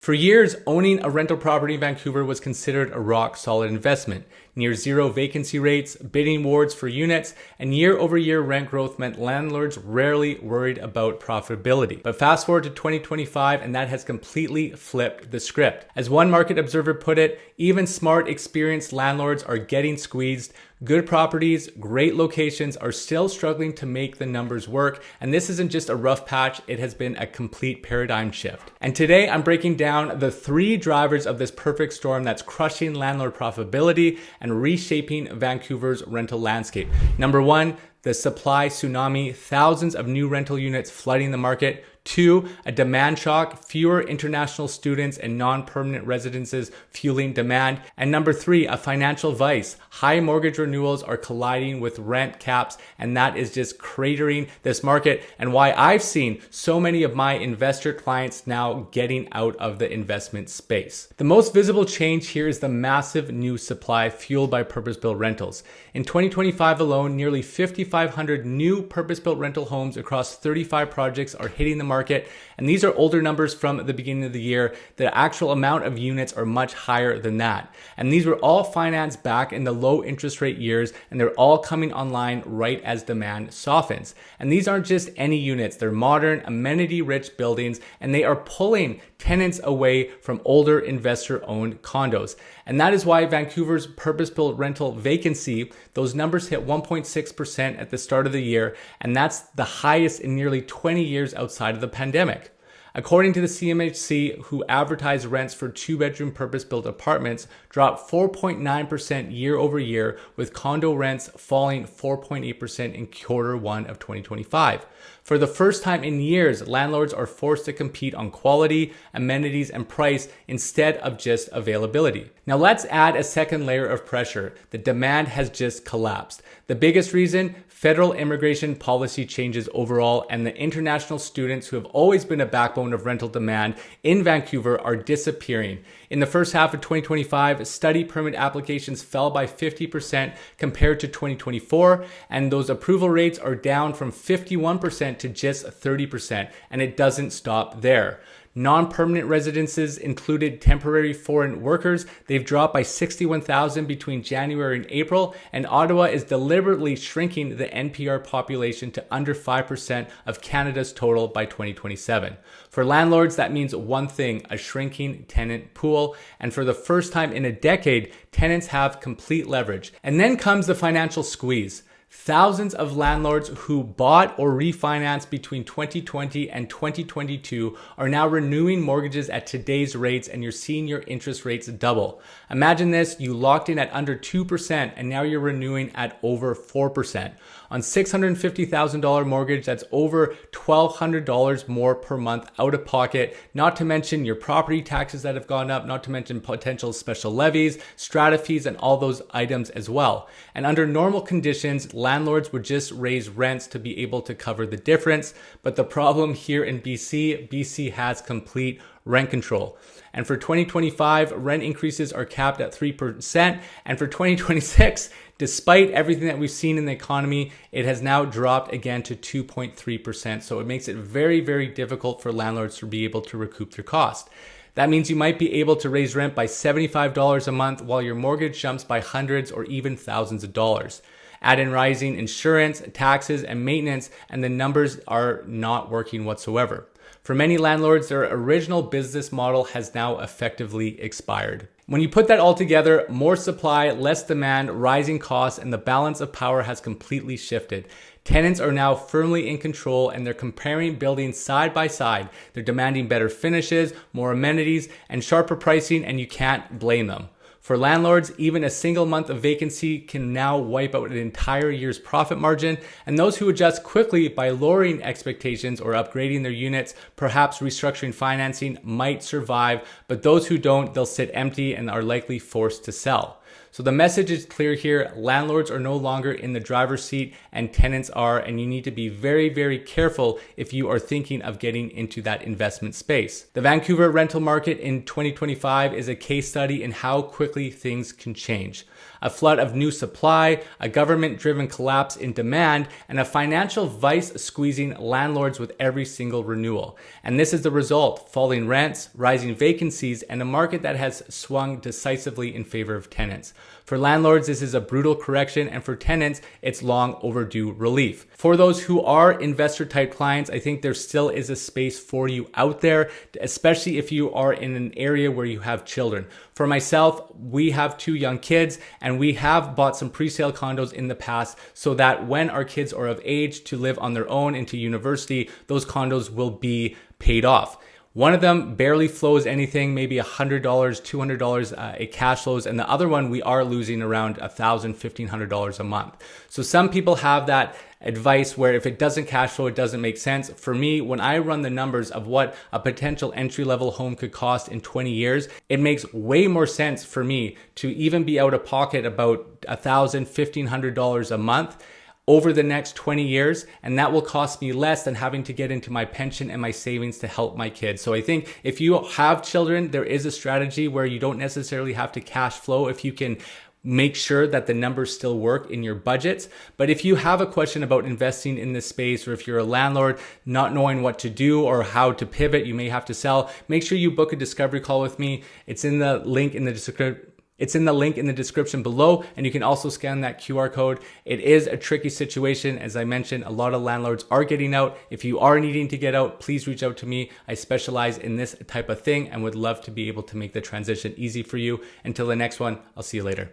For years, owning a rental property in Vancouver was considered a rock-solid investment. Near zero vacancy rates, bidding wars for units, and year-over-year rent growth meant landlords rarely worried about profitability. But fast forward to 2025, and that has completely flipped the script. As one market observer put it, even smart, experienced landlords are getting squeezed. Good properties, great locations are still struggling to make the numbers work. And this isn't just a rough patch, it has been a complete paradigm shift. And today I'm breaking down the 3 drivers of this perfect storm that's crushing landlord profitability and reshaping Vancouver's rental landscape. Number 1, the supply tsunami, thousands of new rental units flooding the market. 2, a demand shock, fewer international students and non-permanent residences fueling demand. And number 3, a financial vice. High mortgage renewals are colliding with rent caps, and that is just cratering this market, and why I've seen so many of my investor clients now getting out of the investment space. The most visible change here is the massive new supply fueled by purpose-built rentals. In 2025 alone, nearly 5,500 new purpose-built rental homes across 35 projects are hitting the market, and these are older numbers from the beginning of the year. The actual amount of units are much higher than that, and these were all financed back in the low interest rate years, and they're all coming online right as demand softens. And these aren't just any units, they're modern, amenity rich buildings, and they are pulling tenants away from older investor owned condos. And that is why Vancouver's purpose-built rental vacancy, those numbers hit 1.6% at the start of the year, and that's the highest in nearly 20 years outside of the pandemic. According to the CMHC, who advertised rents for 2-bedroom purpose-built apartments dropped 4.9% year over year, with condo rents falling 4.8% in Q1 of 2025. For the first time in years, landlords are forced to compete on quality, amenities, and price instead of just availability. Now let's add a second layer of pressure. The demand has just collapsed. The biggest reason? Federal immigration policy changes overall, and the international students who have always been a backbone of rental demand in Vancouver are disappearing. In the first half of 2025, study permit applications fell by 50% compared to 2024, and those approval rates are down from 51% to just 30%, and it doesn't stop there. Non-permanent residences included temporary foreign workers. They've dropped by 61,000 between January and April, and Ottawa is deliberately shrinking the NPR population to under 5% of Canada's total by 2027. For landlords, that means one thing: a shrinking tenant pool. And for the first time in a decade, tenants have complete leverage. And then comes the financial squeeze. Thousands of landlords who bought or refinanced between 2020 and 2022 are now renewing mortgages at today's rates, and you're seeing your interest rates double. Imagine this: you locked in at under 2% and now you're renewing at over 4%. On $650,000 mortgage, that's over $1,200 more per month out of pocket, not to mention your property taxes that have gone up, not to mention potential special levies, strata fees, and all those items as well. And under normal conditions, landlords would just raise rents to be able to cover the difference. But the problem here in BC has complete rent control. And for 2025, rent increases are capped at 3%. And for 2026, despite everything that we've seen in the economy, it has now dropped again to 2.3%. So it makes it very, very difficult for landlords to be able to recoup their cost. That means you might be able to raise rent by $75 a month while your mortgage jumps by hundreds or even thousands of dollars. Add in rising insurance, taxes, and maintenance, and the numbers are not working whatsoever. For many landlords, their original business model has now effectively expired. When you put that all together, more supply, less demand, rising costs, and the balance of power has completely shifted. Tenants are now firmly in control, and they're comparing buildings side by side. They're demanding better finishes, more amenities, and sharper pricing, and you can't blame them. For landlords, even a single month of vacancy can now wipe out an entire year's profit margin, and those who adjust quickly by lowering expectations or upgrading their units, perhaps restructuring financing, might survive, but those who don't, they'll sit empty and are likely forced to sell. So the message is clear here: landlords are no longer in the driver's seat and tenants are, and you need to be very, very careful if you are thinking of getting into that investment space. The Vancouver rental market in 2025 is a case study in how quickly things can change. a flood of new supply, a government-driven collapse in demand, and a financial vice squeezing landlords with every single renewal. And this is the result: falling rents, rising vacancies, and a market that has swung decisively in favor of tenants. For landlords, this is a brutal correction, and for tenants, it's long overdue relief. For those who are investor type clients, I think there still is a space for you out there, especially if you are in an area where you have children. For myself, we have 2 young kids, and we have bought some pre-sale condos in the past so that when our kids are of age to live on their own into university, those condos will be paid off. One of them barely flows anything, maybe $100, $200 it cash flows, and the other one we are losing around $1,000, $1,500 a month. So some people have that advice where if it doesn't cash flow, it doesn't make sense. For me, when I run the numbers of what a potential entry-level home could cost in 20 years, it makes way more sense for me to even be out of pocket about $1,000, $1,500 a month over the next 20 years, and that will cost me less than having to get into my pension and my savings to help my kids. So I think if you have children, there is a strategy where you don't necessarily have to cash flow if you can make sure that the numbers still work in your budgets. But if you have a question about investing in this space, or if you're a landlord not knowing what to do or how to pivot, you may have to sell, make sure you book a discovery call with me. It's in the link in the description. It's in the link in the description below, and you can also scan that QR code. It is a tricky situation. As I mentioned, a lot of landlords are getting out. If you are needing to get out, please reach out to me. I specialize in this type of thing and would love to be able to make the transition easy for you. Until the next one, I'll see you later.